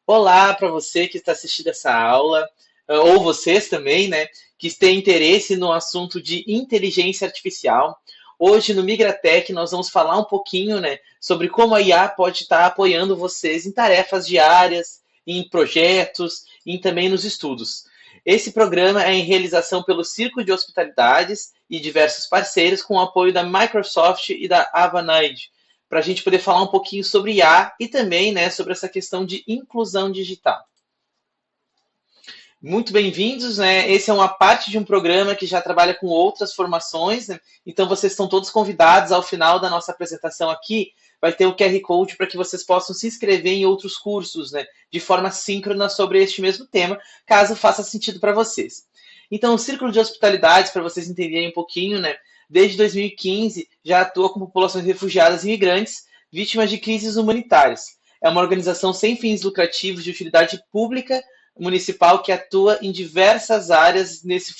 Olá para você que está assistindo essa aula, ou vocês também, né, que têm interesse no assunto de inteligência artificial. Hoje no Migratech nós vamos falar um pouquinho, né, sobre como a IA pode estar apoiando vocês em tarefas diárias, em projetos e também nos estudos. Esse programa é em realização pelo Círculo de Hospitalidades e diversos parceiros com o apoio da Microsoft e da Avanade, para a gente poder falar um pouquinho sobre IA e também, né, sobre essa questão de inclusão digital. Muito bem-vindos, né? Esse é uma parte de um programa que já trabalha com outras formações, né? Então vocês estão todos convidados ao final da nossa apresentação aqui, vai ter o QR Code para que vocês possam se inscrever em outros cursos, né, de forma síncrona sobre este mesmo tema, caso faça sentido para vocês. Então, o Círculo de Hospitalidades, para vocês entenderem um pouquinho, né, desde 2015 já atua com populações refugiadas e imigrantes vítimas de crises humanitárias. É uma organização sem fins lucrativos de utilidade pública municipal que atua em diversas áreas nesse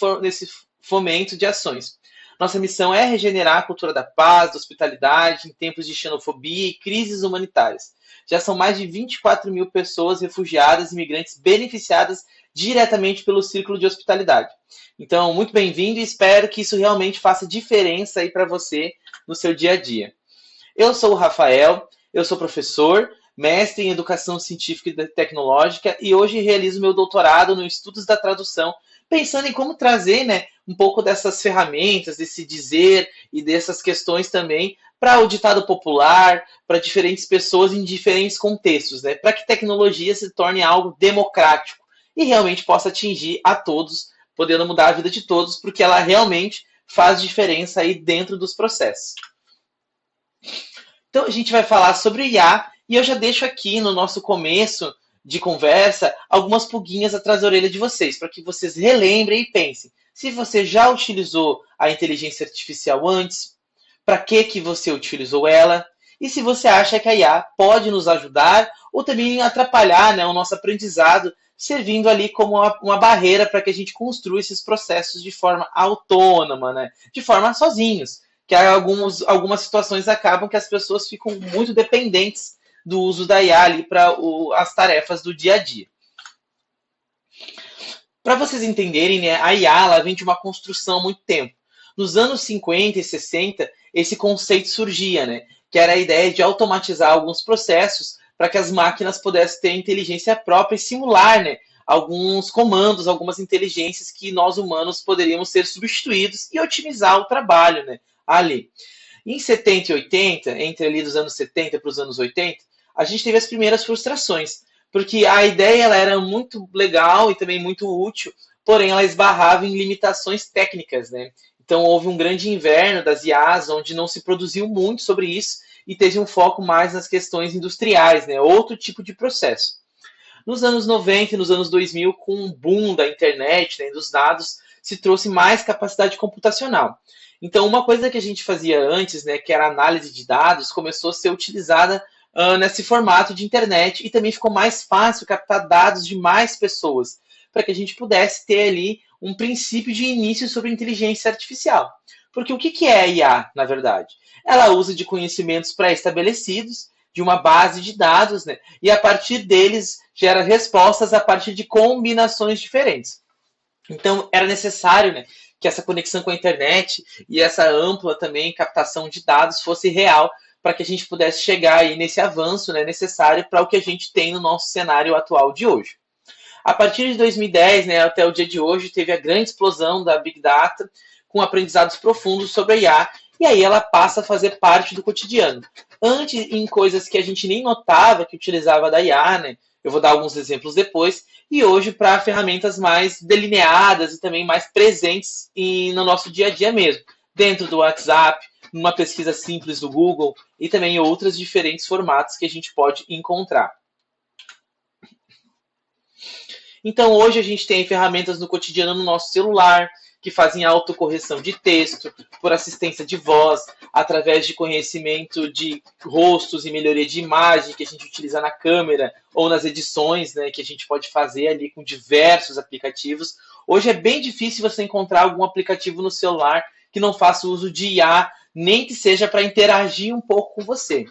fomento de ações. Nossa missão é regenerar a cultura da paz, da hospitalidade, em tempos de xenofobia e crises humanitárias. Já são mais de 24 mil pessoas refugiadas e imigrantes beneficiadas diretamente pelo Círculo de Hospitalidade. Então, muito bem-vindo e espero que isso realmente faça diferença aí para você no seu dia a dia. Eu sou o Rafael, eu sou professor, mestre em Educação Científica e Tecnológica e hoje realizo meu doutorado no Estudos da Tradução, pensando em como trazer, né, um pouco dessas ferramentas, desse dizer e dessas questões também para o ditado popular, para diferentes pessoas em diferentes contextos, né, para que tecnologia se torne algo democrático e realmente possa atingir a todos, podendo mudar a vida de todos, porque ela realmente faz diferença aí dentro dos processos. Então a gente vai falar sobre IA e eu já deixo aqui no nosso começo de conversa algumas pulguinhas atrás da orelha de vocês, para que vocês relembrem e pensem. Se você já utilizou a inteligência artificial antes, para que você utilizou ela? E se você acha que a IA pode nos ajudar ou também atrapalhar, né, o nosso aprendizado, servindo ali como uma barreira para que a gente construa esses processos de forma autônoma, né, de forma sozinhos. Que algumas situações acabam que as pessoas ficam muito dependentes do uso da IA ali para as tarefas do dia a dia. Para vocês entenderem, né, a IA ela vem de uma construção há muito tempo. Nos anos 50 e 60, esse conceito surgia, né, que era a ideia de automatizar alguns processos para que as máquinas pudessem ter inteligência própria e simular, né, alguns comandos, algumas inteligências que nós humanos poderíamos ser substituídos e otimizar o trabalho, né, ali. Em 70 e 80, entre ali dos anos 70 para os anos 80, a gente teve as primeiras frustrações, porque a ideia ela era muito legal e também muito útil, porém ela esbarrava em limitações técnicas, né? Então houve um grande inverno das IAs, onde não se produziu muito sobre isso e teve um foco mais nas questões industriais, né? Outro tipo de processo. Nos anos 90 e nos anos 2000, com o boom da internet, né, dos dados, se trouxe mais capacidade computacional. Então, uma coisa que a gente fazia antes, né, que era a análise de dados, começou a ser utilizada nesse formato de internet e também ficou mais fácil captar dados de mais pessoas, para que a gente pudesse ter ali um princípio de início sobre inteligência artificial. Porque o que é a IA, na verdade? Ela usa de conhecimentos pré-estabelecidos, de uma base de dados, né, e a partir deles gera respostas a partir de combinações diferentes. Então, era necessário, né, que essa conexão com a internet e essa ampla também captação de dados fosse real para que a gente pudesse chegar aí nesse avanço, né, necessário para o que a gente tem no nosso cenário atual de hoje. A partir de 2010, né, até o dia de hoje, teve a grande explosão da Big Data com aprendizados profundos sobre a IA e aí ela passa a fazer parte do cotidiano. Antes, em coisas que a gente nem notava que utilizava da IA, né, eu vou dar alguns exemplos depois, e hoje para ferramentas mais delineadas e também mais presentes no nosso dia a dia mesmo, dentro do WhatsApp, numa pesquisa simples do Google e também em outros diferentes formatos que a gente pode encontrar. Então hoje a gente tem ferramentas no cotidiano no nosso celular, que fazem autocorreção de texto, por assistência de voz, através de conhecimento de rostos e melhoria de imagem que a gente utiliza na câmera ou nas edições, né, que a gente pode fazer ali com diversos aplicativos. Hoje é bem difícil você encontrar algum aplicativo no celular que não faça uso de IA nem que seja para interagir um pouco com você.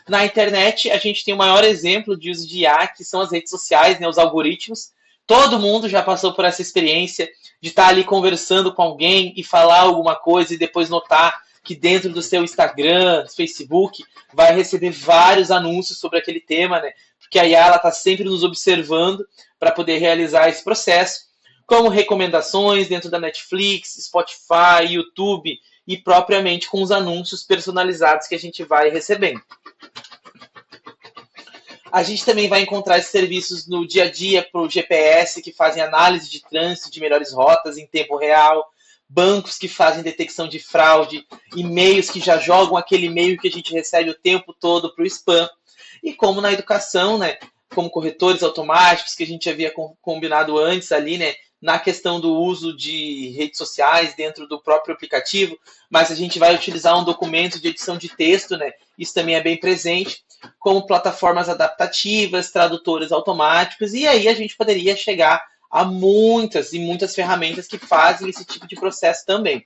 Na internet, a gente tem o maior exemplo de uso de IA, que são as redes sociais, né, os algoritmos. Todo mundo já passou por essa experiência de estar ali conversando com alguém e falar alguma coisa e depois notar que dentro do seu Instagram, Facebook, vai receber vários anúncios sobre aquele tema, né? Porque a IA está sempre nos observando para poder realizar esse processo, como recomendações dentro da Netflix, Spotify, YouTube e propriamente com os anúncios personalizados que a gente vai recebendo. A gente também vai encontrar esses serviços no dia a dia para o GPS, que fazem análise de trânsito de melhores rotas em tempo real, bancos que fazem detecção de fraude, e-mails que já jogam aquele e-mail que a gente recebe o tempo todo para o spam. E como na educação, né, como corretores automáticos, que a gente havia combinado antes ali, né, na questão do uso de redes sociais dentro do próprio aplicativo, mas a gente vai utilizar um documento de edição de texto, né, isso também é bem presente, como plataformas adaptativas, tradutores automáticos, e aí a gente poderia chegar a muitas e muitas ferramentas que fazem esse tipo de processo também.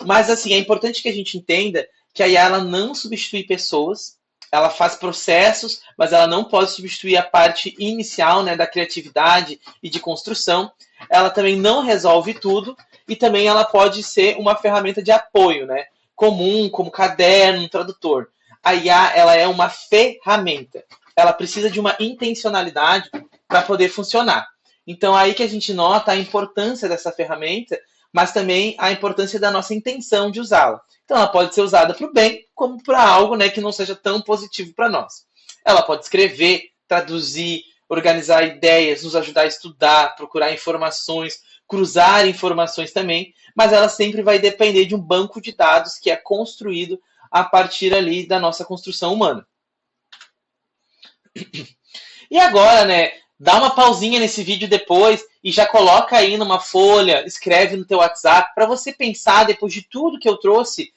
Mas, assim, é importante que a gente entenda que a IA ela não substitui pessoas, ela faz processos, mas ela não pode substituir a parte inicial, né, da criatividade e de construção. Ela também não resolve tudo e também ela pode ser uma ferramenta de apoio, né, comum, como caderno, tradutor. A IA ela é uma ferramenta. Ela precisa de uma intencionalidade para poder funcionar. Então, aí que a gente nota a importância dessa ferramenta, mas também a importância da nossa intenção de usá-la. Então, ela pode ser usada para o bem, como para algo, né, que não seja tão positivo para nós. Ela pode escrever, traduzir, organizar ideias, nos ajudar a estudar, procurar informações, cruzar informações também, mas ela sempre vai depender de um banco de dados que é construído a partir ali da nossa construção humana. E agora, né, dá uma pausinha nesse vídeo depois e já coloca aí numa folha, escreve no teu WhatsApp, para você pensar, depois de tudo que eu trouxe,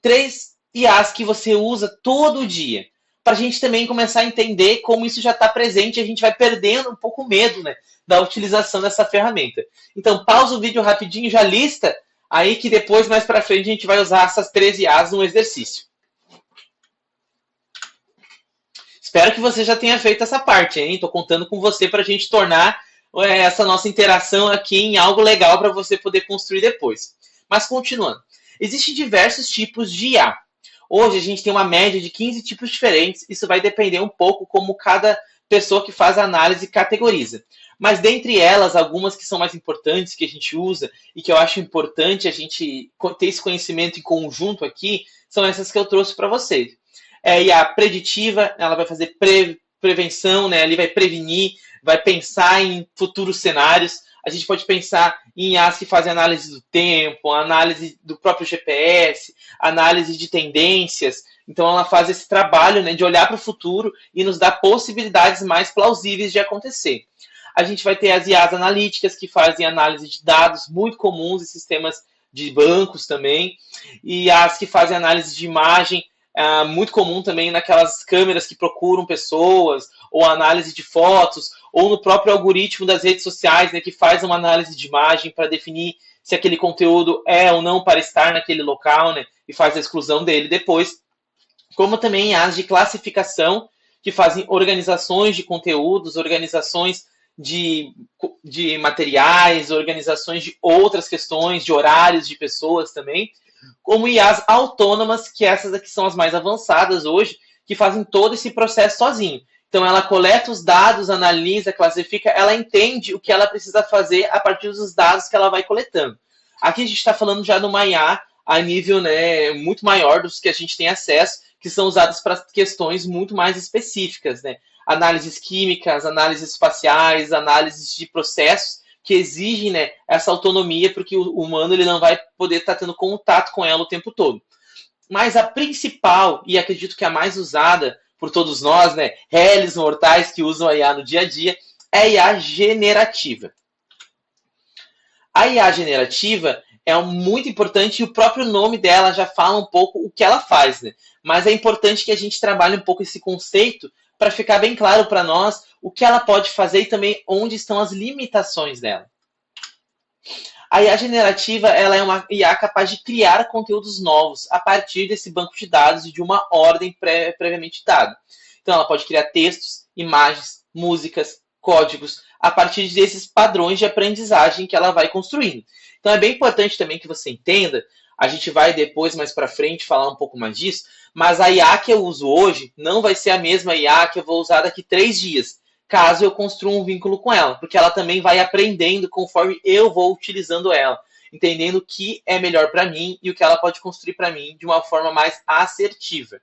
3 IAs que você usa todo dia. Para a gente também começar a entender como isso já está presente e a gente vai perdendo um pouco o medo, né, da utilização dessa ferramenta. Então, pausa o vídeo rapidinho, já lista, aí que depois, mais para frente, a gente vai usar essas 3 IAs no exercício. Espero que você já tenha feito essa parte, hein? Estou contando com você para a gente tornar essa nossa interação aqui em algo legal para você poder construir depois. Mas continuando. Existem diversos tipos de IA. Hoje a gente tem uma média de 15 tipos diferentes. Isso vai depender um pouco como cada pessoa que faz a análise categoriza. Mas dentre elas, algumas que são mais importantes, que a gente usa e que eu acho importante a gente ter esse conhecimento em conjunto aqui, são essas que eu trouxe para vocês. E a preditiva, ela vai fazer prevenção, né? Ali vai prevenir, vai pensar em futuros cenários. A gente pode pensar em IAs que fazem análise do tempo, análise do próprio GPS, análise de tendências. Então ela faz esse trabalho, né, de olhar para o futuro e nos dar possibilidades mais plausíveis de acontecer. A gente vai ter as IAs analíticas que fazem análise de dados muito comuns em sistemas de bancos também, e as que fazem análise de imagem, muito comum também naquelas câmeras que procuram pessoas, ou análise de fotos, ou no próprio algoritmo das redes sociais, né, que faz uma análise de imagem para definir se aquele conteúdo é ou não para estar naquele local, né, e faz a exclusão dele depois. Como também as de classificação, que fazem organizações de conteúdos, organizações de materiais, organizações de outras questões, de horários de pessoas também, como IAs autônomas, que essas aqui são as mais avançadas hoje, que fazem todo esse processo sozinho. Então ela coleta os dados, analisa, classifica, ela entende o que ela precisa fazer a partir dos dados que ela vai coletando. Aqui a gente está falando já de uma IA a nível, né, muito maior dos que a gente tem acesso, que são usadas para questões muito mais específicas, né? Análises químicas, análises espaciais, análises de processos, que exigem, né, essa autonomia, porque o humano ele não vai poder estar tendo contato com ela o tempo todo. Mas a principal, e acredito que a mais usada por todos nós, né, réis mortais que usam a IA no dia a dia, é a IA generativa. A IA generativa é muito importante e o próprio nome dela já fala um pouco o que ela faz, né? Mas é importante que a gente trabalhe um pouco esse conceito para ficar bem claro para nós o que ela pode fazer e também onde estão as limitações dela. A IA generativa ela é uma IA capaz de criar conteúdos novos a partir desse banco de dados e de uma ordem previamente dada. Então, ela pode criar textos, imagens, músicas, códigos, a partir desses padrões de aprendizagem que ela vai construindo. Então, é bem importante também que você entenda, a gente vai depois, mais para frente, falar um pouco mais disso, mas a IA que eu uso hoje não vai ser a mesma IA que eu vou usar daqui 3 dias, caso eu construa um vínculo com ela, porque ela também vai aprendendo conforme eu vou utilizando ela, entendendo o que é melhor para mim e o que ela pode construir para mim de uma forma mais assertiva.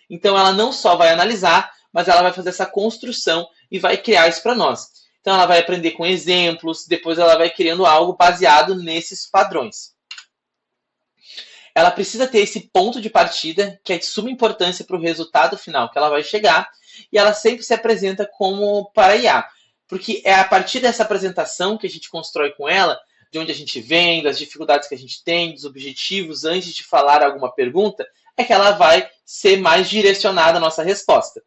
Então, ela não só vai analisar, mas ela vai fazer essa construção e vai criar isso para nós. Então, ela vai aprender com exemplos, depois ela vai criando algo baseado nesses padrões. Ela precisa ter esse ponto de partida, que é de suma importância para o resultado final que ela vai chegar, e ela sempre se apresenta como para IA, porque é a partir dessa apresentação que a gente constrói com ela, de onde a gente vem, das dificuldades que a gente tem, dos objetivos, antes de falar alguma pergunta, é que ela vai ser mais direcionada a nossa resposta.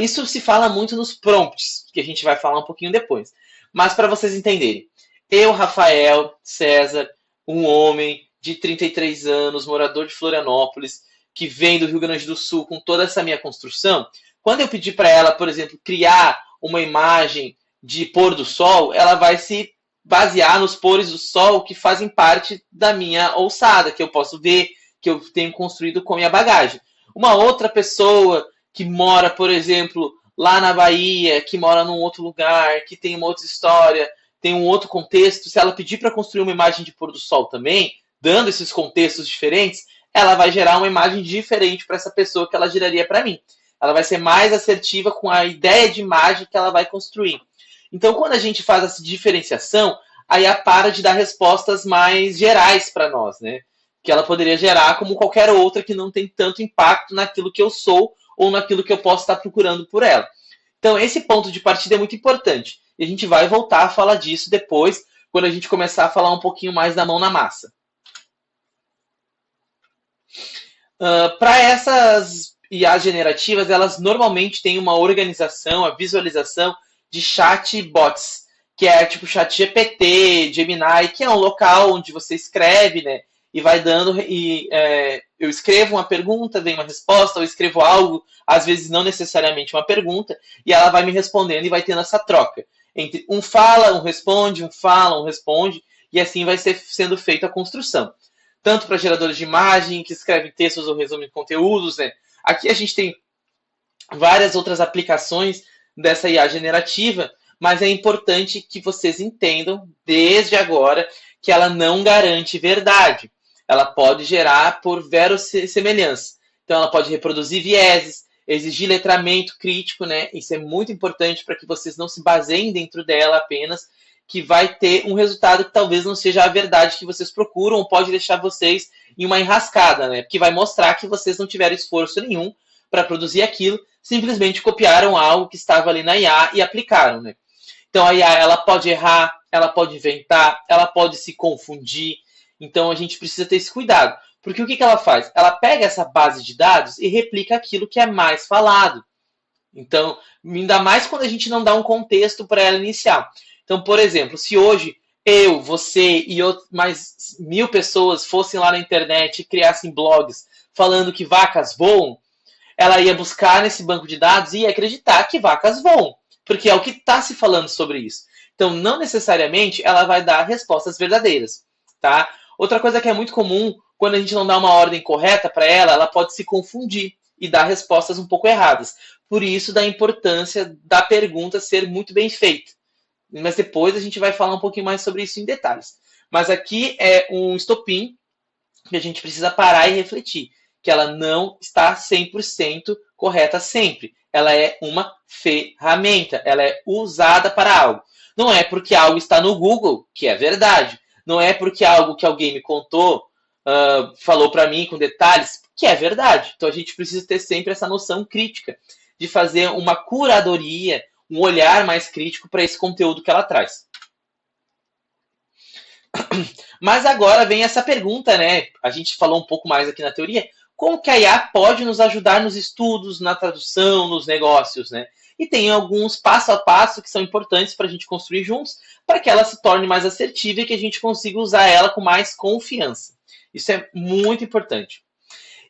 Isso se fala muito nos prompts, que a gente vai falar um pouquinho depois. Mas para vocês entenderem, eu, Rafael César, um homem de 33 anos, morador de Florianópolis, que vem do Rio Grande do Sul com toda essa minha construção, quando eu pedir para ela, por exemplo, criar uma imagem de pôr do sol, ela vai se basear nos pôres do sol que fazem parte da minha alçada, que eu posso ver, que eu tenho construído com a minha bagagem. Uma outra pessoa que mora, por exemplo, lá na Bahia, que mora num outro lugar, que tem uma outra história, tem um outro contexto, se ela pedir para construir uma imagem de pôr do sol também, dando esses contextos diferentes, ela vai gerar uma imagem diferente para essa pessoa que ela geraria para mim. Ela vai ser mais assertiva com a ideia de imagem que ela vai construir. Então, quando a gente faz essa diferenciação, a IA para de dar respostas mais gerais para nós, né? Que ela poderia gerar como qualquer outra que não tem tanto impacto naquilo que eu sou ou naquilo que eu posso estar procurando por ela. Então, esse ponto de partida é muito importante. E a gente vai voltar a falar disso depois, quando a gente começar a falar um pouquinho mais da mão na massa. Para essas IAs generativas, elas normalmente têm uma organização, a visualização de chatbots, que é tipo chat GPT, Gemini, que é um local onde você escreve, né? E vai dando, eu escrevo uma pergunta, vem uma resposta, eu escrevo algo, às vezes não necessariamente uma pergunta, e ela vai me respondendo e vai tendo essa troca. Entre um fala, um responde, um fala, um responde, e assim vai sendo feita a construção. Tanto para geradores de imagem, que escrevem textos ou resumem conteúdos, né? Aqui a gente tem várias outras aplicações dessa IA generativa, mas é importante que vocês entendam, desde agora, que ela não garante verdade. Ela pode gerar por verossemelhança. Então, ela pode reproduzir vieses, exigir letramento crítico, né? Isso é muito importante para que vocês não se baseiem dentro dela apenas, que vai ter um resultado que talvez não seja a verdade que vocês procuram, ou pode deixar vocês em uma enrascada, né? Porque vai mostrar que vocês não tiveram esforço nenhum para produzir aquilo, simplesmente copiaram algo que estava ali na IA e aplicaram, né? Então a IA, ela pode errar, ela pode inventar, ela pode se confundir. Então a gente precisa ter esse cuidado. Porque o que ela faz? Ela pega essa base de dados e replica aquilo que é mais falado. Então, ainda mais quando a gente não dá um contexto para ela iniciar. Então, por exemplo, se hoje eu, você e mais 1000 pessoas fossem lá na internet e criassem blogs falando que vacas voam, ela ia buscar nesse banco de dados e ia acreditar que vacas voam, porque é o que está se falando sobre isso. Então, não necessariamente ela vai dar respostas verdadeiras, tá? Outra coisa que é muito comum, quando a gente não dá uma ordem correta para ela, ela pode se confundir e dar respostas um pouco erradas. Por isso, da importância da pergunta ser muito bem feita. Mas depois a gente vai falar um pouquinho mais sobre isso em detalhes. Mas aqui é um estopim que a gente precisa parar e refletir, que ela não está 100% correta sempre. Ela é uma ferramenta, ela é usada para algo. Não é porque algo está no Google que é verdade. Não é porque algo que alguém me contou, falou para mim com detalhes, que é verdade. Então a gente precisa ter sempre essa noção crítica de fazer uma curadoria, um olhar mais crítico para esse conteúdo que ela traz. Mas agora vem essa pergunta, né? A gente falou um pouco mais aqui na teoria. Como que a IA pode nos ajudar nos estudos, na tradução, nos negócios, né? e tem alguns passo a passo que são importantes para a gente construir juntos, para que ela se torne mais assertiva e que a gente consiga usar ela com mais confiança. Isso é muito importante.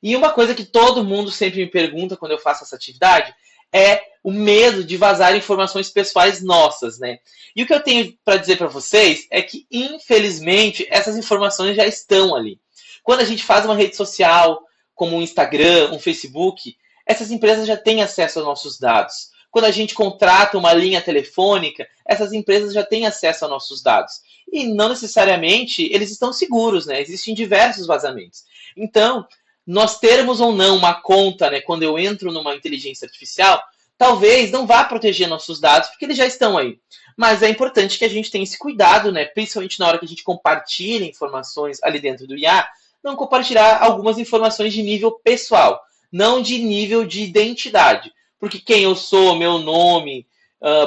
E uma coisa que todo mundo sempre me pergunta quando eu faço essa atividade é o medo de vazar informações pessoais nossas, né? E o que eu tenho para dizer para vocês é que, infelizmente, essas informações já estão ali. Quando a gente faz uma rede social, como um Instagram, um Facebook, essas empresas já têm acesso aos nossos dados. Quando a gente contrata uma linha telefônica, essas empresas já têm acesso aos nossos dados. E não necessariamente eles estão seguros, né? Existem diversos vazamentos. Então, nós termos ou não uma conta, né, quando eu entro numa inteligência artificial, talvez não vá proteger nossos dados, porque eles já estão aí. Mas é importante que a gente tenha esse cuidado, né, principalmente na hora que a gente compartilha informações ali dentro do IA, não compartilhar algumas informações de nível pessoal, não de nível de identidade. Porque quem eu sou, meu nome,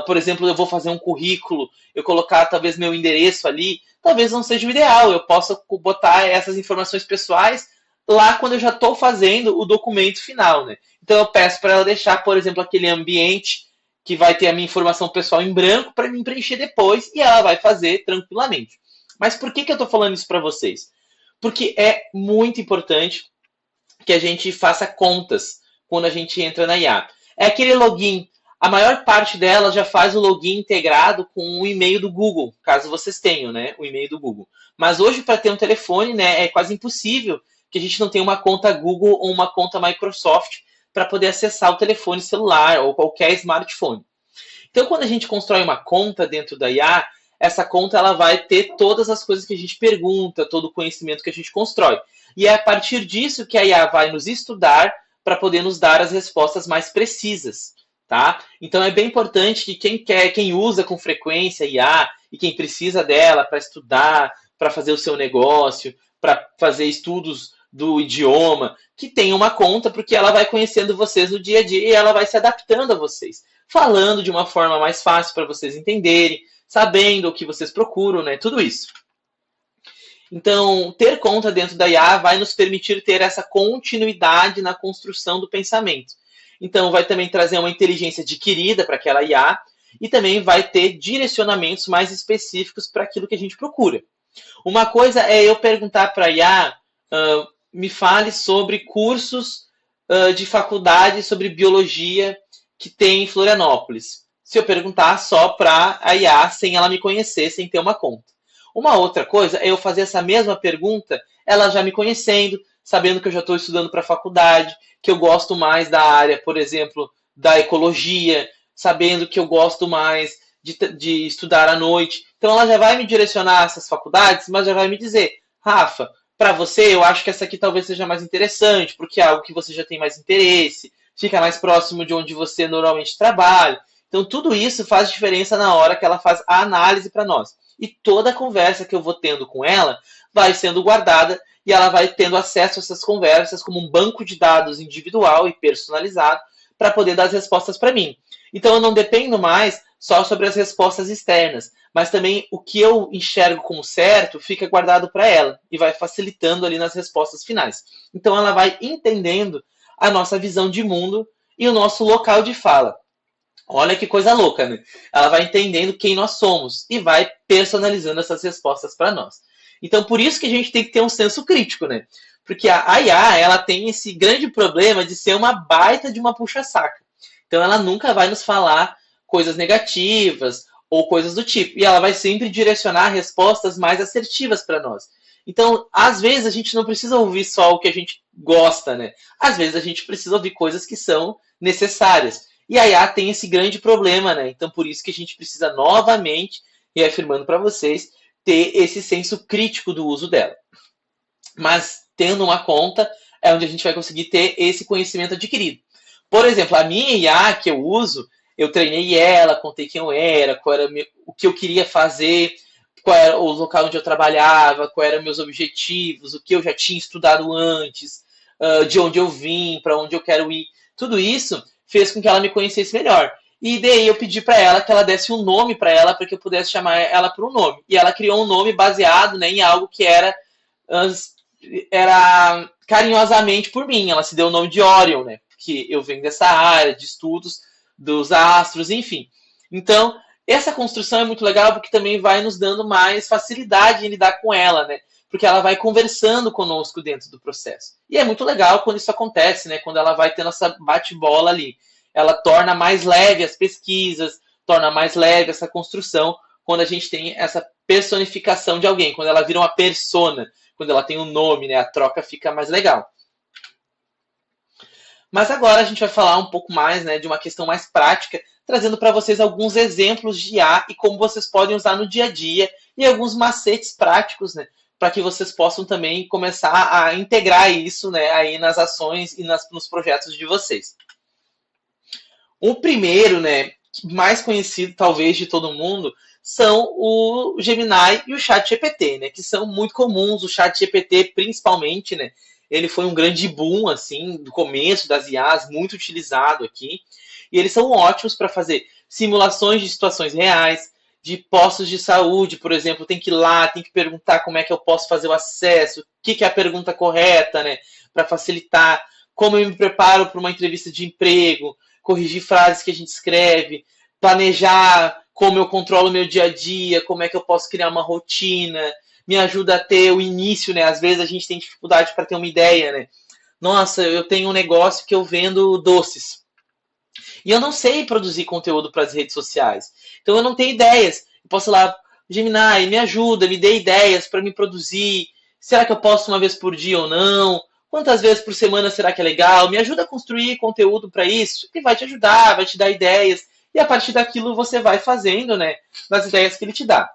por exemplo, eu vou fazer um currículo, eu colocar talvez meu endereço ali, talvez não seja o ideal. Eu possa botar essas informações pessoais lá quando eu já estou fazendo o documento final, né? Então eu peço para ela deixar, por exemplo, aquele ambiente que vai ter a minha informação pessoal em branco para mim preencher depois e ela vai fazer tranquilamente. Mas por que eu estou falando isso para vocês? Porque é muito importante que a gente faça contas quando a gente entra na IA. É aquele login. A maior parte dela já faz o login integrado com o e-mail do Google, caso vocês tenham, né, o e-mail do Google. Mas hoje, para ter um telefone, né, é quase impossível que a gente não tenha uma conta Google ou uma conta Microsoft para poder acessar o telefone celular ou qualquer smartphone. Então, quando a gente constrói uma conta dentro da IA, essa conta ela vai ter todas as coisas que a gente pergunta, todo o conhecimento que a gente constrói. E é a partir disso que a IA vai nos estudar para poder nos dar as respostas mais precisas. Tá? Então é bem importante que quem usa com frequência a IA e quem precisa dela para estudar, para fazer o seu negócio, para fazer estudos do idioma, que tenha uma conta, porque ela vai conhecendo vocês no dia a dia e ela vai se adaptando a vocês, falando de uma forma mais fácil para vocês entenderem, sabendo o que vocês procuram, né? Tudo isso. Então, ter conta dentro da IA vai nos permitir ter essa continuidade na construção do pensamento. Então, vai também trazer uma inteligência adquirida para aquela IA e também vai ter direcionamentos mais específicos para aquilo que a gente procura. Uma coisa é eu perguntar para a IA, me fale sobre cursos de faculdade sobre biologia que tem em Florianópolis. Se eu perguntar só para a IA, sem ela me conhecer, sem ter uma conta. Uma outra coisa é eu fazer essa mesma pergunta, ela já me conhecendo, sabendo que eu já estou estudando para a faculdade, que eu gosto mais da área, por exemplo, da ecologia, sabendo que eu gosto mais de estudar à noite. Então ela já vai me direcionar a essas faculdades, mas já vai me dizer, Rafa, para você eu acho que essa aqui talvez seja mais interessante, porque é algo que você já tem mais interesse, fica mais próximo de onde você normalmente trabalha. Então tudo isso faz diferença na hora que ela faz a análise para nós. E toda a conversa que eu vou tendo com ela vai sendo guardada e ela vai tendo acesso a essas conversas como um banco de dados individual e personalizado para poder dar as respostas para mim. Então eu não dependo mais só sobre as respostas externas, mas também o que eu enxergo como certo fica guardado para ela e vai facilitando ali nas respostas finais. Então ela vai entendendo a nossa visão de mundo e o nosso local de fala. Olha que coisa louca, né? Ela vai entendendo quem nós somos e vai personalizando essas respostas para nós. Então, por isso que a gente tem que ter um senso crítico, né? Porque a IA, ela tem esse grande problema de ser uma baita de uma puxa-saca. Então, ela nunca vai nos falar coisas negativas ou coisas do tipo. E ela vai sempre direcionar respostas mais assertivas para nós. Então, às vezes, a gente não precisa ouvir só o que a gente gosta, né? Às vezes, a gente precisa ouvir coisas que são necessárias. E a IA tem esse grande problema, né? Então, por isso que a gente precisa novamente, reafirmando para vocês, ter esse senso crítico do uso dela. Mas, tendo uma conta, é onde a gente vai conseguir ter esse conhecimento adquirido. Por exemplo, a minha IA que eu uso, eu treinei ela, contei quem eu era, qual era o que eu queria fazer, qual era o local onde eu trabalhava, quais eram meus objetivos, o que eu já tinha estudado antes, de onde eu vim, para onde eu quero ir. Tudo isso fez com que ela me conhecesse melhor. E daí eu pedi para ela que ela desse um nome para ela, para que eu pudesse chamar ela por um nome. E ela criou um nome baseado, né, em algo que era carinhosamente por mim. Ela se deu o nome de Orion, né, porque eu venho dessa área de estudos dos astros, enfim. Então, essa construção é muito legal porque também vai nos dando mais facilidade em lidar com ela, né? Porque ela vai conversando conosco dentro do processo. E é muito legal quando isso acontece, né? Quando ela vai tendo essa bate-bola ali. Ela torna mais leve as pesquisas, torna mais leve essa construção, quando a gente tem essa personificação de alguém, quando ela vira uma persona, quando ela tem um nome, né? A troca fica mais legal. Mas agora a gente vai falar um pouco mais, né, de uma questão mais prática, trazendo para vocês alguns exemplos de IA e como vocês podem usar no dia a dia e alguns macetes práticos, né, para que vocês possam também começar a integrar isso, né, aí nas ações e nos projetos de vocês. O primeiro, né, mais conhecido talvez de todo mundo, são o Gemini e o ChatGPT, né, que são muito comuns. O ChatGPT, principalmente, né, ele foi um grande boom, assim, do começo das IAs, muito utilizado aqui. E eles são ótimos para fazer simulações de situações reais, de postos de saúde, por exemplo. Tem que ir lá, tem que perguntar como é que eu posso fazer o acesso, o que é a pergunta correta, né, para facilitar, como eu me preparo para uma entrevista de emprego, corrigir frases que a gente escreve, planejar como eu controlo o meu dia a dia, como é que eu posso criar uma rotina, me ajuda a ter o início, né? Às vezes a gente tem dificuldade para ter uma ideia, né? Nossa, eu tenho um negócio que eu vendo doces. E eu não sei produzir conteúdo para as redes sociais. Então eu não tenho ideias. Eu posso ir lá, Gemini, me ajuda, me dê ideias para me produzir. Será que eu posto uma vez por dia ou não? Quantas vezes por semana será que é legal? Me ajuda a construir conteúdo para isso. Ele vai te ajudar, vai te dar ideias. E a partir daquilo você vai fazendo, né? Das ideias que ele te dá.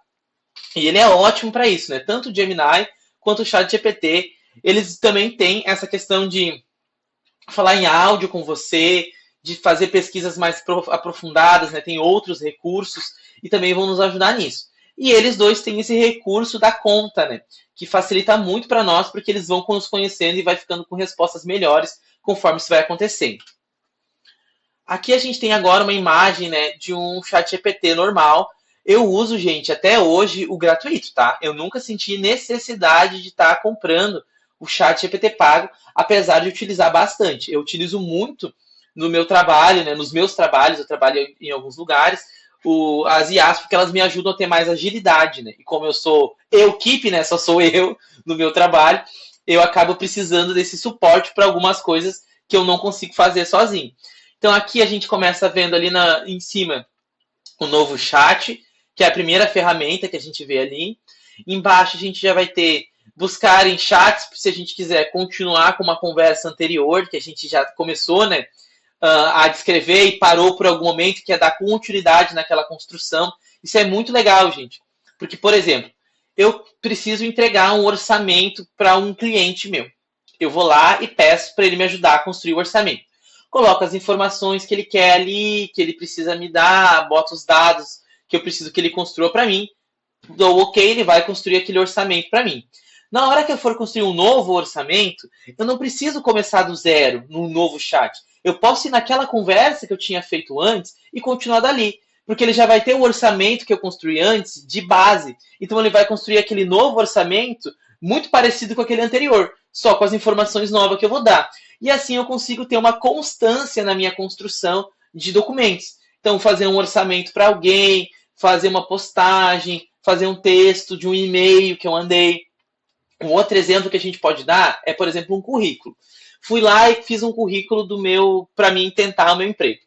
E ele é ótimo para isso, né? Tanto o Gemini quanto o ChatGPT, eles também têm essa questão de falar em áudio com você, de fazer pesquisas mais aprofundadas, né? Tem outros recursos e também vão nos ajudar nisso. E eles dois têm esse recurso da conta, né? Que facilita muito para nós, porque eles vão nos conhecendo e vai ficando com respostas melhores conforme isso vai acontecendo. Aqui a gente tem agora uma imagem, né, de um ChatGPT normal. Eu uso, gente, até hoje o gratuito, tá? Eu nunca senti necessidade de estar comprando o ChatGPT pago, apesar de utilizar bastante. Eu utilizo muito no meu trabalho, né? Nos meus trabalhos, eu trabalho em alguns lugares, as IAs, porque elas me ajudam a ter mais agilidade, né? E como eu sou equipe, né? Só sou eu no meu trabalho, eu acabo precisando desse suporte para algumas coisas que eu não consigo fazer sozinho. Então aqui a gente começa vendo ali em cima o novo chat, que é a primeira ferramenta que a gente vê ali. Embaixo a gente já vai ter buscar em chats, se a gente quiser continuar com uma conversa anterior, que a gente já começou, né, a descrever e parou por algum momento, que é dar continuidade naquela construção. Isso é muito legal, gente. Porque, por exemplo, eu preciso entregar um orçamento para um cliente meu. Eu vou lá e peço para ele me ajudar a construir o orçamento. Coloco as informações que ele quer ali, que ele precisa me dar, boto os dados que eu preciso que ele construa para mim, dou ok, ele vai construir aquele orçamento para mim. Na hora que eu for construir um novo orçamento, eu não preciso começar do zero num novo chat. Eu posso ir naquela conversa que eu tinha feito antes e continuar dali, porque ele já vai ter o orçamento que eu construí antes de base. Então ele vai construir aquele novo orçamento muito parecido com aquele anterior, só com as informações novas que eu vou dar. E assim eu consigo ter uma constância na minha construção de documentos. Então, fazer um orçamento para alguém, fazer uma postagem, fazer um texto de um e-mail que eu mandei. Um outro exemplo que a gente pode dar é, por exemplo, um currículo. Fui lá e fiz um currículo para mim tentar o meu emprego.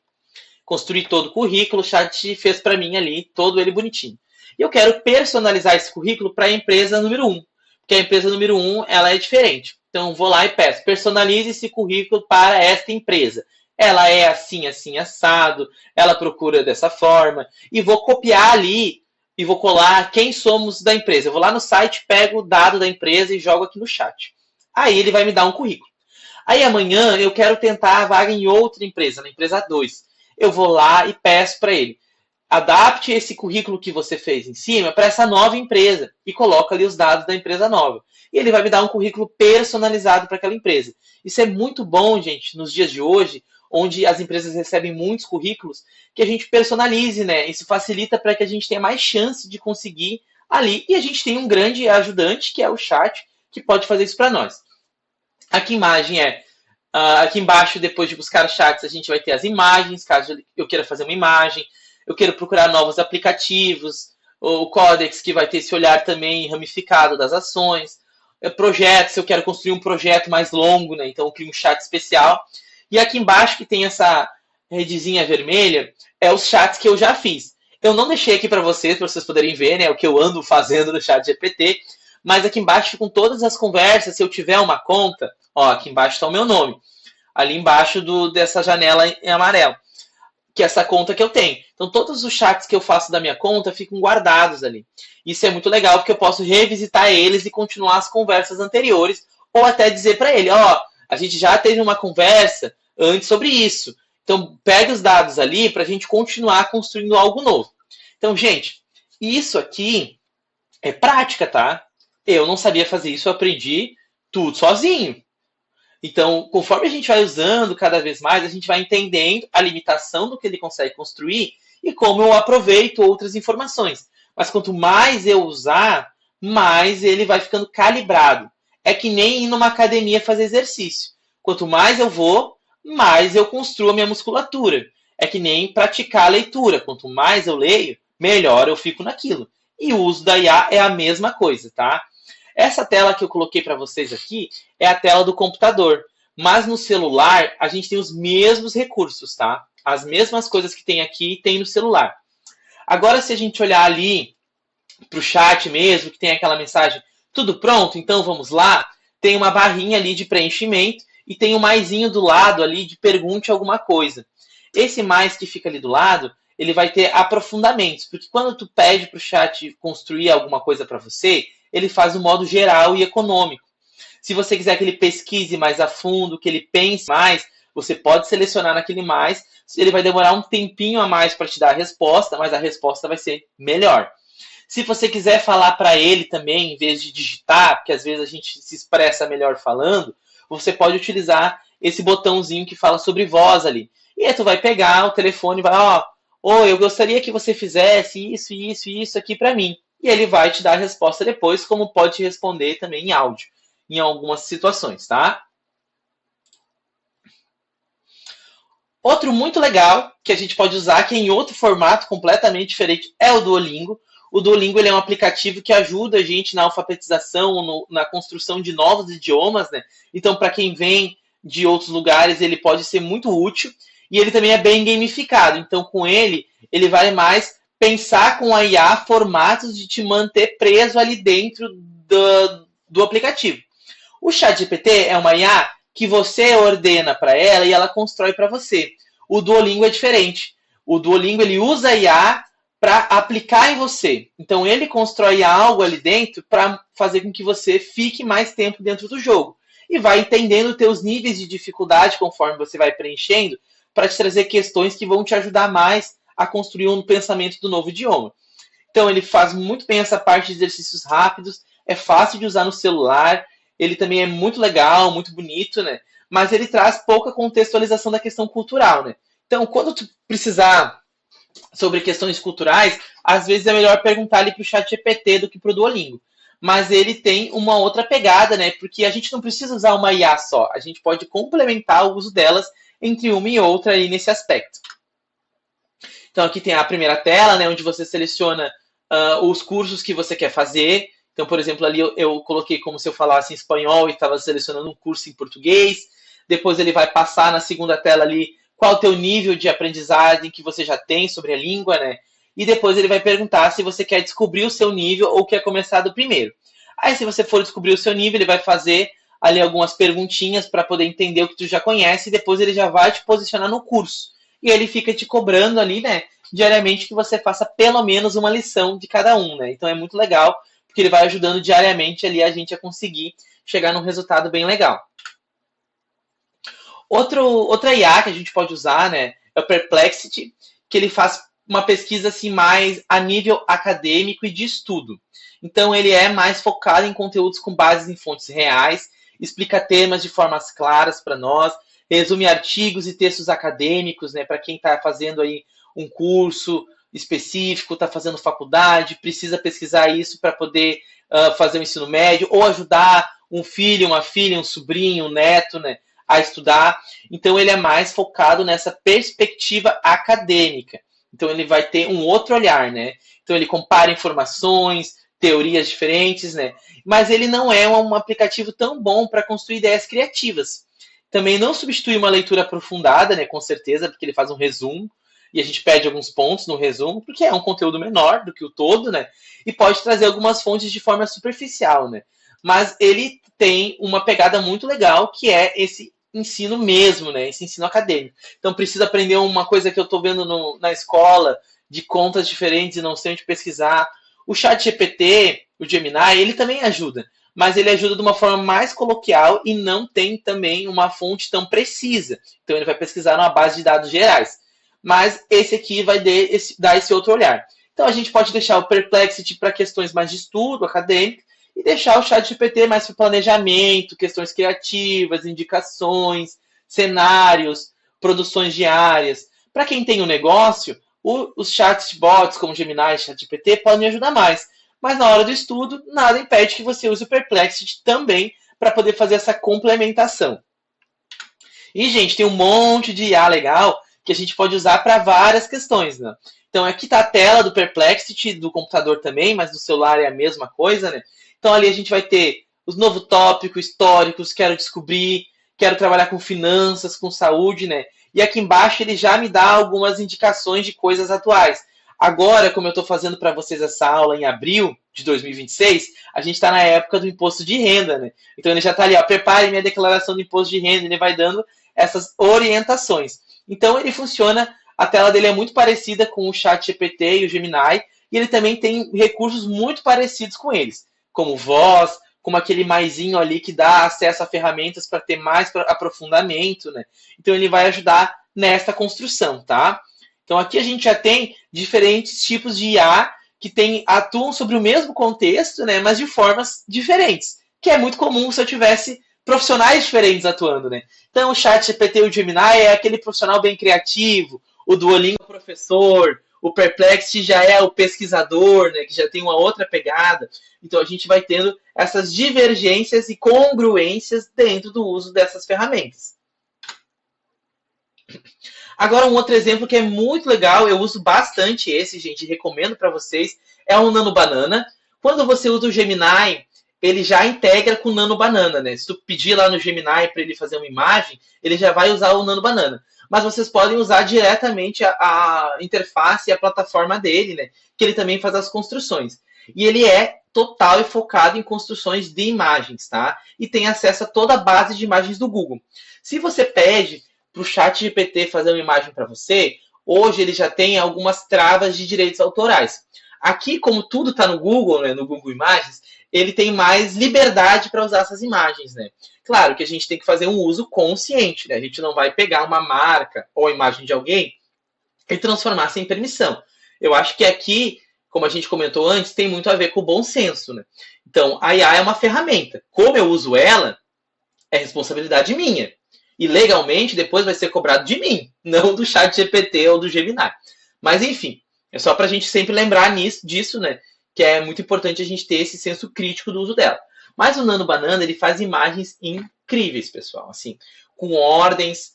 Construí todo o currículo, o chat fez para mim ali, todo ele bonitinho. E eu quero personalizar esse currículo para a empresa número 1. Porque a empresa número 1, ela é diferente. Então, vou lá e peço, personalize esse currículo para esta empresa. Ela é assim, assim, assado, ela procura dessa forma. E vou copiar ali e vou colar quem somos da empresa. Eu vou lá no site, pego o dado da empresa e jogo aqui no chat. Aí ele vai me dar um currículo. Aí amanhã eu quero tentar a vaga em outra empresa, na empresa 2. Eu vou lá e peço para ele, adapte esse currículo que você fez em cima para essa nova empresa e coloca ali os dados da empresa nova. E ele vai me dar um currículo personalizado para aquela empresa. Isso é muito bom, gente, nos dias de hoje, onde as empresas recebem muitos currículos, que a gente personalize, né? Isso facilita para que a gente tenha mais chance de conseguir ali. E a gente tem um grande ajudante, que é o chat, que pode fazer isso para nós. Aqui a imagem é Aqui embaixo, depois de buscar chats, a gente vai ter as imagens, caso eu queira fazer uma imagem. Eu quero procurar novos aplicativos, o Codex, que vai ter esse olhar também ramificado das ações. Projetos, se eu quero construir um projeto mais longo, né? Então eu crio um chat especial. E aqui embaixo, que tem essa redezinha vermelha, é os chats que eu já fiz. Eu não deixei aqui para vocês poderem ver, né, o que eu ando fazendo no chat GPT, mas aqui embaixo ficam todas as conversas. Se eu tiver uma conta, ó, aqui embaixo está o meu nome, ali embaixo dessa janela em amarelo, que é essa conta que eu tenho. Então todos os chats que eu faço da minha conta ficam guardados ali. Isso é muito legal, porque eu posso revisitar eles e continuar as conversas anteriores, ou até dizer para ele, ó, a gente já teve uma conversa antes sobre isso. Então, pega os dados ali para a gente continuar construindo algo novo. Então, gente, isso aqui é prática, tá? Eu não sabia fazer isso, eu aprendi tudo sozinho. Então, conforme a gente vai usando cada vez mais, a gente vai entendendo a limitação do que ele consegue construir e como eu aproveito outras informações. Mas quanto mais eu usar, mais ele vai ficando calibrado. É que nem ir numa academia fazer exercício. Quanto mais eu vou, mais eu construo a minha musculatura. É que nem praticar a leitura. Quanto mais eu leio, melhor eu fico naquilo. E o uso da IA é a mesma coisa, tá? Essa tela que eu coloquei para vocês aqui é a tela do computador. Mas no celular, a gente tem os mesmos recursos, tá? As mesmas coisas que tem aqui, tem no celular. Agora, se a gente olhar ali para o chat mesmo, que tem aquela mensagem, tudo pronto? Então vamos lá. Tem uma barrinha ali de preenchimento e tem um maisinho do lado ali de pergunte alguma coisa. Esse mais que fica ali do lado, ele vai ter aprofundamentos, porque quando tu pede para o chat construir alguma coisa para você, ele faz no modo geral e econômico. Se você quiser que ele pesquise mais a fundo, que ele pense mais, você pode selecionar naquele mais. Ele vai demorar um tempinho a mais para te dar a resposta, mas a resposta vai ser melhor. Se você quiser falar para ele também, em vez de digitar, porque às vezes a gente se expressa melhor falando, você pode utilizar esse botãozinho que fala sobre voz ali. E aí tu vai pegar o telefone e vai, ó, eu gostaria que você fizesse isso, isso e isso aqui para mim. E ele vai te dar a resposta depois, como pode te responder também em áudio, em algumas situações, tá? Outro muito legal, que a gente pode usar, que é em outro formato completamente diferente, é o Duolingo. O Duolingo ele é um aplicativo que ajuda a gente na alfabetização, na construção de novos idiomas, né? Então, para quem vem de outros lugares, ele pode ser muito útil. E ele também é bem gamificado. Então, com ele vai mais pensar com a IA formatos de te manter preso ali dentro do aplicativo. O ChatGPT é uma IA que você ordena para ela e ela constrói para você. O Duolingo é diferente. O Duolingo ele usa a IA para aplicar em você. Então ele constrói algo ali dentro para fazer com que você fique mais tempo dentro do jogo. E vai entendendo teus níveis de dificuldade conforme você vai preenchendo para te trazer questões que vão te ajudar mais a construir um pensamento do novo idioma. Então ele faz muito bem essa parte de exercícios rápidos, é fácil de usar no celular, ele também é muito legal, muito bonito, né? Mas ele traz pouca contextualização da questão cultural, né? Então, quando tu precisar sobre questões culturais, às vezes é melhor perguntar ali para o ChatGPT do que para o Duolingo. Mas ele tem uma outra pegada, né? Porque a gente não precisa usar uma IA só, a gente pode complementar o uso delas entre uma e outra aí nesse aspecto. Então aqui tem a primeira tela, né, onde você seleciona os cursos que você quer fazer. Então, por exemplo, ali eu coloquei como se eu falasse em espanhol e estava selecionando um curso em português. Depois ele vai passar na segunda tela ali qual o teu nível de aprendizagem que você já tem sobre a língua, né? E depois ele vai perguntar se você quer descobrir o seu nível ou quer começar do primeiro. Aí, se você for descobrir o seu nível, ele vai fazer ali algumas perguntinhas para poder entender o que tu já conhece e depois ele já vai te posicionar no curso. E ele fica te cobrando ali, né, diariamente que você faça pelo menos uma lição de cada um, né? Então é muito legal, porque ele vai ajudando diariamente ali a gente a conseguir chegar num resultado bem legal. Outra IA que a gente pode usar, né, é o Perplexity, que ele faz uma pesquisa assim mais a nível acadêmico e de estudo. Então ele é mais focado em conteúdos com bases em fontes reais, explica temas de formas claras para nós, resume artigos e textos acadêmicos, né, para quem está fazendo aí um curso específico, está fazendo faculdade, precisa pesquisar isso para poder fazer o ensino médio, ou ajudar um filho, uma filha, um sobrinho, um neto, né, a estudar. Então ele é mais focado nessa perspectiva acadêmica. Então ele vai ter um outro olhar, né? Então ele compara informações, teorias diferentes, né? Mas ele não é um aplicativo tão bom para construir ideias criativas. Também não substitui uma leitura aprofundada, né? Com certeza, porque ele faz um resumo e a gente perde alguns pontos no resumo, porque é um conteúdo menor do que o todo, né? E pode trazer algumas fontes de forma superficial, né? Mas ele tem uma pegada muito legal, que é esse ensino mesmo, né? Esse ensino acadêmico. Então, precisa aprender uma coisa que eu estou vendo na escola, de contas diferentes e não sei onde pesquisar. O ChatGPT, o Gemini, ele também ajuda, mas ele ajuda de uma forma mais coloquial e não tem também uma fonte tão precisa. Então, ele vai pesquisar numa base de dados gerais. Mas esse aqui vai dar esse outro olhar. Então, a gente pode deixar o Perplexity para questões mais de estudo acadêmico e deixar o ChatGPT mais para planejamento, questões criativas, indicações, cenários, produções diárias. Para quem tem um negócio, os chatbots como Gemini e ChatGPT podem ajudar mais. Mas na hora do estudo, nada impede que você use o Perplexity também para poder fazer essa complementação. E, gente, tem um monte de IA legal que a gente pode usar para várias questões, né? Então, aqui está a tela do Perplexity, do computador também, mas do celular é a mesma coisa, né? Então, ali a gente vai ter os novos tópicos históricos, quero descobrir, quero trabalhar com finanças, com saúde, né? E aqui embaixo ele já me dá algumas indicações de coisas atuais. Agora, como eu estou fazendo para vocês essa aula em abril de 2026, a gente está na época do imposto de renda, né? Então ele já está ali, ó, prepare minha declaração do imposto de renda, ele vai dando essas orientações. Então ele funciona, a tela dele é muito parecida com o ChatGPT e o Gemini, e ele também tem recursos muito parecidos com eles, como voz, como aquele maisinho ali que dá acesso a ferramentas para ter mais aprofundamento, né? Então ele vai ajudar nesta construção, tá? Então aqui a gente já tem diferentes tipos de IA que atuam sobre o mesmo contexto, né? Mas de formas diferentes, que é muito comum se eu tivesse profissionais diferentes atuando, né? Então o ChatGPT e o Gemini é aquele profissional bem criativo, o Duolingo é o professor, o Perplexity já é o pesquisador, né, que já tem uma outra pegada. Então a gente vai tendo essas divergências e congruências dentro do uso dessas ferramentas. Agora um outro exemplo que é muito legal, eu uso bastante esse, gente, recomendo para vocês, é o Nano Banana. Quando você usa o Gemini, ele já integra com o Nano Banana, né? Se tu pedir lá no Gemini para ele fazer uma imagem, ele já vai usar o Nano Banana. Mas vocês podem usar diretamente a interface e a plataforma dele, né? Que ele também faz as construções. E ele é total e focado em construções de imagens, tá? E tem acesso a toda a base de imagens do Google. Se você pede para o ChatGPT fazer uma imagem para você, hoje ele já tem algumas travas de direitos autorais. Aqui, como tudo está no Google, né, no Google Imagens, ele tem mais liberdade para usar essas imagens, né? Claro que a gente tem que fazer um uso consciente, né? A gente não vai pegar uma marca ou a imagem de alguém e transformar sem permissão. Eu acho que aqui, como a gente comentou antes, tem muito a ver com o bom senso, né? Então, a IA é uma ferramenta. Como eu uso ela, é responsabilidade minha. E legalmente, depois vai ser cobrado de mim, não do ChatGPT ou do Gemini. Mas, enfim, é só para a gente sempre lembrar disso, né? Que é muito importante a gente ter esse senso crítico do uso dela. Mas o Nano Banana, ele faz imagens incríveis, pessoal. Assim, com ordens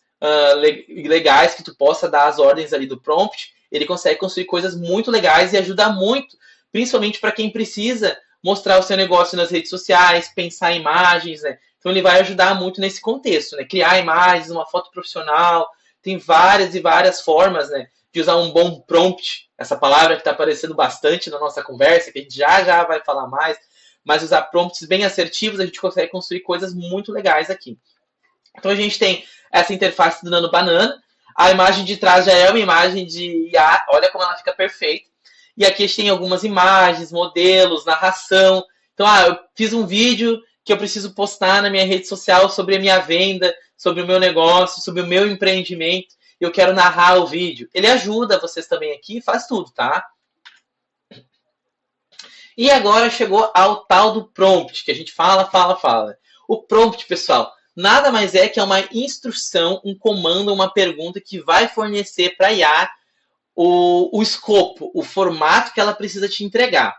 legais, que tu possa dar as ordens ali do prompt. Ele consegue construir coisas muito legais e ajuda muito, principalmente para quem precisa mostrar o seu negócio nas redes sociais, pensar em imagens, né? Então ele vai ajudar muito nesse contexto, né? Criar imagens, uma foto profissional. Tem várias e várias formas, né, de usar um bom prompt, essa palavra que está aparecendo bastante na nossa conversa, que a gente já vai falar mais, mas usar prompts bem assertivos, a gente consegue construir coisas muito legais aqui. Então a gente tem essa interface do Nano Banana, a imagem de trás já é uma imagem de IA, olha como ela fica perfeita, e aqui a gente tem algumas imagens, modelos, narração. Então, eu fiz um vídeo que eu preciso postar na minha rede social sobre a minha venda, sobre o meu negócio, sobre o meu empreendimento, eu quero narrar o vídeo. Ele ajuda vocês também aqui, faz tudo, tá? E agora chegou ao tal do prompt, que a gente fala. O prompt, pessoal, nada mais é que uma instrução, um comando, uma pergunta que vai fornecer para a IA o escopo, o formato que ela precisa te entregar.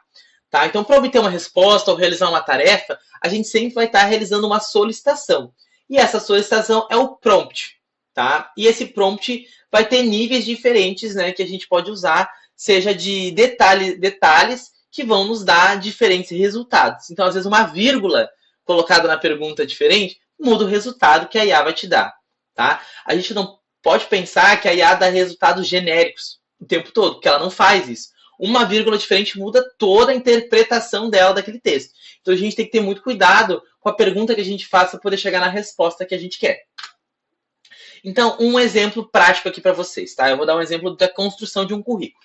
Tá? Então, para obter uma resposta ou realizar uma tarefa, a gente sempre vai estar realizando uma solicitação. E essa solicitação é o prompt, tá? E esse prompt vai ter níveis diferentes, né, que a gente pode usar, seja de detalhes que vão nos dar diferentes resultados. Então, às vezes, uma vírgula colocada na pergunta diferente muda o resultado que a IA vai te dar, tá? A gente não pode pensar que a IA dá resultados genéricos o tempo todo, porque ela não faz isso. Uma vírgula diferente muda toda a interpretação dela daquele texto. Então a gente tem que ter muito cuidado com a pergunta que a gente faz para poder chegar na resposta que a gente quer. Então, um exemplo prático aqui para vocês, tá? Eu vou dar um exemplo da construção de um currículo.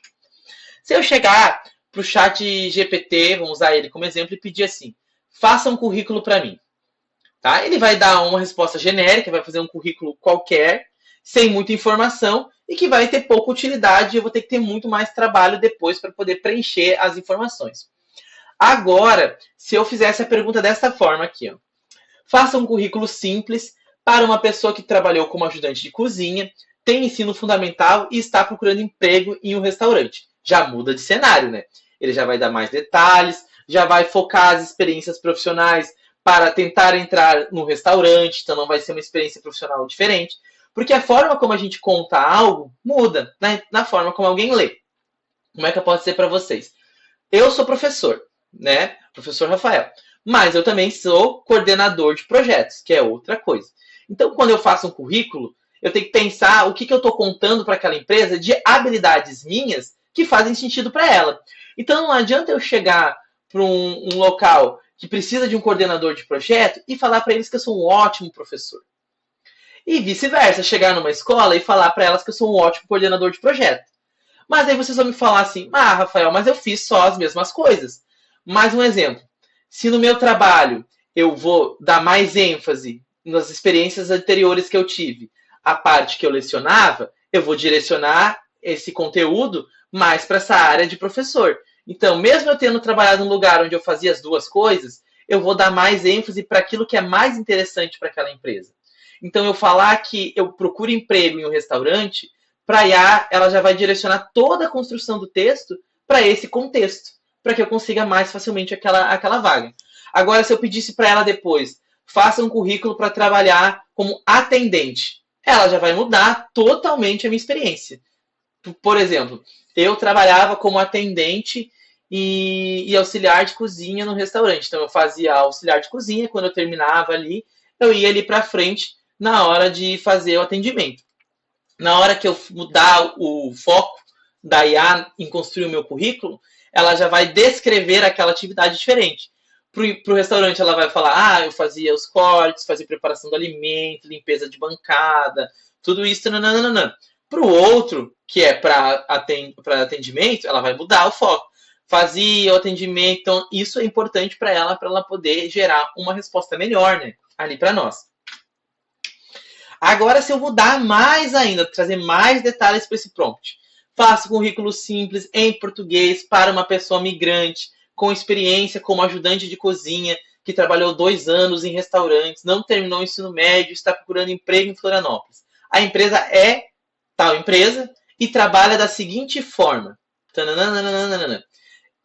Se eu chegar para o chat GPT, vamos usar ele como exemplo, e pedir assim, faça um currículo para mim. Tá? Ele vai dar uma resposta genérica, vai fazer um currículo qualquer, sem muita informação, e que vai ter pouca utilidade, e eu vou ter que ter muito mais trabalho depois para poder preencher as informações. Agora, se eu fizesse a pergunta dessa forma aqui, ó. Faça um currículo simples para uma pessoa que trabalhou como ajudante de cozinha, tem ensino fundamental e está procurando emprego em um restaurante. Já muda de cenário, né? Ele já vai dar mais detalhes, já vai focar as experiências profissionais para tentar entrar no restaurante, então não vai ser uma experiência profissional diferente, porque a forma como a gente conta algo muda, né? Na forma como alguém lê. Como é que eu posso dizer para vocês? Eu sou professor, né? Professor Rafael. Mas eu também sou coordenador de projetos, que é outra coisa. Então, quando eu faço um currículo, eu tenho que pensar o que eu estou contando para aquela empresa de habilidades minhas que fazem sentido para ela. Então, não adianta eu chegar para um local que precisa de um coordenador de projeto e falar para eles que eu sou um ótimo professor. E vice-versa, chegar numa escola e falar para elas que eu sou um ótimo coordenador de projeto. Mas aí vocês vão me falar assim, Rafael, mas eu fiz só as mesmas coisas. Mais um exemplo. Se no meu trabalho eu vou dar mais ênfase nas experiências anteriores que eu tive, a parte que eu lecionava, eu vou direcionar esse conteúdo mais para essa área de professor. Então, mesmo eu tendo trabalhado num lugar onde eu fazia as duas coisas, eu vou dar mais ênfase para aquilo que é mais interessante para aquela empresa. Então, eu falar que eu procuro emprego em um restaurante, para a IA, ela já vai direcionar toda a construção do texto para esse contexto, para que eu consiga mais facilmente aquela vaga. Agora, se eu pedisse para ela depois, faça um currículo para trabalhar como atendente, ela já vai mudar totalmente a minha experiência. Por exemplo, eu trabalhava como atendente e auxiliar de cozinha no restaurante. Então, eu fazia auxiliar de cozinha, quando eu terminava ali, eu ia ali para frente na hora de fazer o atendimento. Na hora que eu mudar o foco da IA em construir o meu currículo, ela já vai descrever aquela atividade diferente. Para o restaurante, ela vai falar, eu fazia os cortes, fazia preparação do alimento, limpeza de bancada, tudo isso, nananana. Para o outro, que é para atendimento, ela vai mudar o foco. Fazia o atendimento, então isso é importante para ela poder gerar uma resposta melhor, né, ali para nós. Agora, se eu mudar mais ainda, trazer mais detalhes para esse prompt, faça um currículo simples em português para uma pessoa migrante, com experiência como ajudante de cozinha, que trabalhou 2 anos em restaurantes, não terminou o ensino médio, está procurando emprego em Florianópolis. A empresa é tal empresa e trabalha da seguinte forma.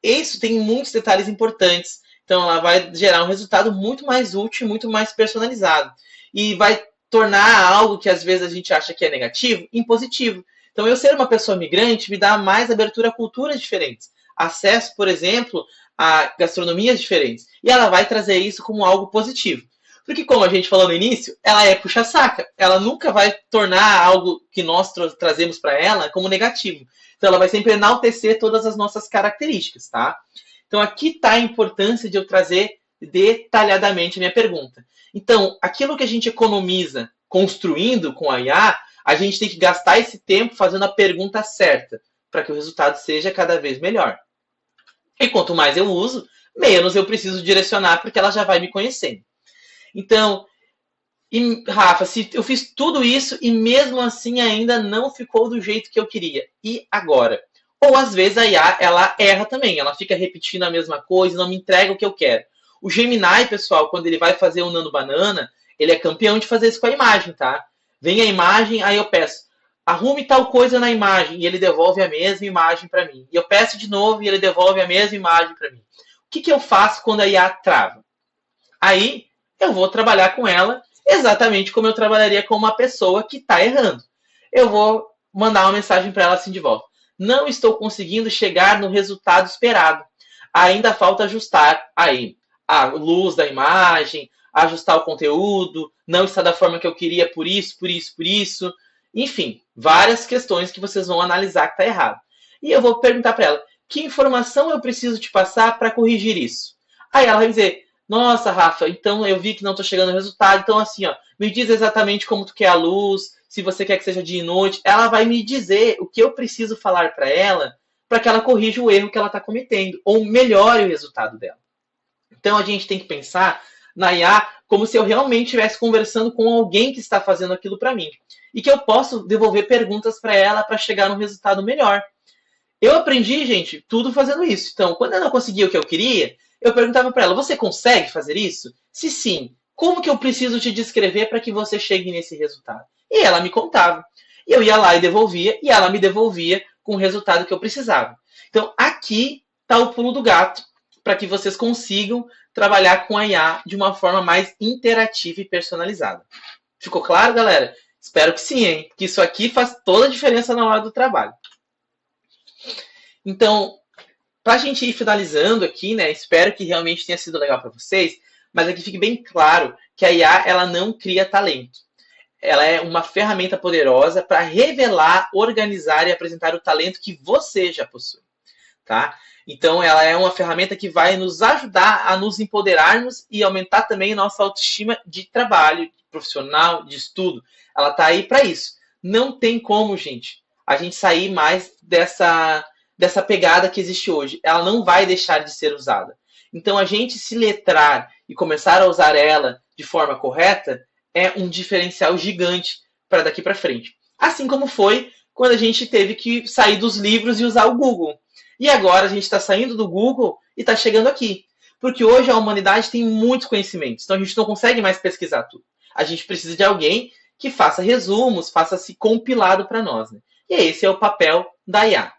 Isso tem muitos detalhes importantes. Então, ela vai gerar um resultado muito mais útil, muito mais personalizado. E vai tornar algo que às vezes a gente acha que é negativo, em positivo. Então, eu ser uma pessoa migrante me dá mais abertura a culturas diferentes. Acesso, por exemplo, a gastronomias diferentes. E ela vai trazer isso como algo positivo. Porque, como a gente falou no início, ela é puxa-saca. Ela nunca vai tornar algo que nós trazemos para ela como negativo. Então, ela vai sempre enaltecer todas as nossas características, tá? Então, aqui está a importância de eu trazer detalhadamente a minha pergunta. Então, aquilo que a gente economiza construindo com a IA, a gente tem que gastar esse tempo fazendo a pergunta certa, para que o resultado seja cada vez melhor. E quanto mais eu uso, menos eu preciso direcionar, porque ela já vai me conhecendo. Então, Rafa, se eu fiz tudo isso e mesmo assim ainda não ficou do jeito que eu queria, e agora? Ou às vezes a IA, ela erra também, ela fica repetindo a mesma coisa, não me entrega o que eu quero. O Gemini, pessoal, quando ele vai fazer o Nano Banana, ele é campeão de fazer isso com a imagem, tá? Vem a imagem, aí eu peço, arrume tal coisa na imagem, e ele devolve a mesma imagem para mim. E eu peço de novo e ele devolve a mesma imagem para mim. O que eu faço quando a IA trava? Aí eu vou trabalhar com ela Exatamente como eu trabalharia com uma pessoa que está errando. Eu vou mandar uma mensagem para ela assim de volta. Não estou conseguindo chegar no resultado esperado. Ainda falta ajustar aí a luz da imagem, ajustar o conteúdo, não está da forma que eu queria por isso, por isso, por isso. Enfim, várias questões que vocês vão analisar que está errado. E eu vou perguntar para ela, que informação eu preciso te passar para corrigir isso? Aí ela vai dizer, nossa, Rafa, então eu vi que não estou chegando no resultado, então assim, ó, me diz exatamente como tu quer a luz, se você quer que seja dia e noite. Ela vai me dizer o que eu preciso falar para ela para que ela corrija o erro que ela está cometendo, ou melhore o resultado dela. Então a gente tem que pensar na IA como se eu realmente estivesse conversando com alguém que está fazendo aquilo para mim. E que eu posso devolver perguntas para ela para chegar num resultado melhor. Eu aprendi, gente, tudo fazendo isso. Então, quando eu não conseguia o que eu queria, eu perguntava para ela: você consegue fazer isso? Se sim, como que eu preciso te descrever para que você chegue nesse resultado? E ela me contava. E eu ia lá e devolvia, e ela me devolvia com o resultado que eu precisava. Então, aqui está o pulo do gato para que vocês consigam trabalhar com a IA de uma forma mais interativa e personalizada. Ficou claro, galera? Espero que sim, hein? Porque isso aqui faz toda a diferença na hora do trabalho. Então, para a gente ir finalizando aqui, né? Espero que realmente tenha sido legal para vocês, mas aqui fique bem claro que a IA ela não cria talento. Ela é uma ferramenta poderosa para revelar, organizar e apresentar o talento que você já possui, tá? Então, ela é uma ferramenta que vai nos ajudar a nos empoderarmos e aumentar também nossa autoestima de trabalho, profissional, de estudo. Ela está aí para isso. Não tem como, gente, a gente sair mais dessa pegada que existe hoje. Ela não vai deixar de ser usada. Então, a gente se letrar e começar a usar ela de forma correta é um diferencial gigante para daqui para frente. Assim como foi quando a gente teve que sair dos livros e usar o Google. E agora a gente está saindo do Google e está chegando aqui. Porque hoje a humanidade tem muitos conhecimentos, então a gente não consegue mais pesquisar tudo. A gente precisa de alguém que faça resumos, faça-se compilado para nós. Né? E esse é o papel da IA.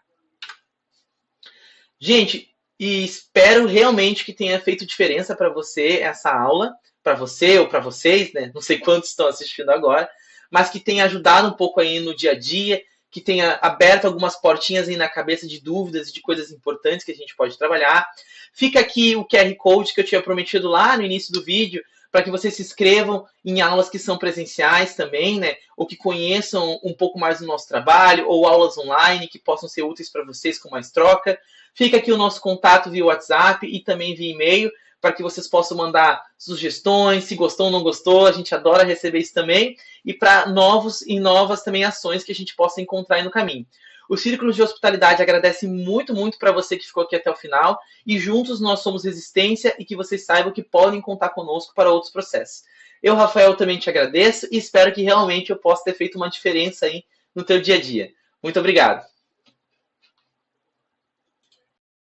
Gente, e espero realmente que tenha feito diferença para você essa aula, para você ou para vocês, né? Não sei quantos estão assistindo agora, mas que tenha ajudado um pouco aí no dia a dia, que tenha aberto algumas portinhas aí na cabeça de dúvidas e de coisas importantes que a gente pode trabalhar. Fica aqui o QR Code que eu tinha prometido lá no início do vídeo, para que vocês se inscrevam em aulas que são presenciais também, né? Ou que conheçam um pouco mais do nosso trabalho, ou aulas online que possam ser úteis para vocês com mais troca. Fica aqui o nosso contato via WhatsApp e também via e-mail, para que vocês possam mandar sugestões, se gostou ou não gostou, a gente adora receber isso também, e para novos e novas também ações que a gente possa encontrar aí no caminho. O Círculo de Hospitalidade agradece muito, muito para você que ficou aqui até o final, e juntos nós somos resistência e que vocês saibam que podem contar conosco para outros processos. Eu, Rafael, também te agradeço e espero que realmente eu possa ter feito uma diferença aí no teu dia a dia. Muito obrigado.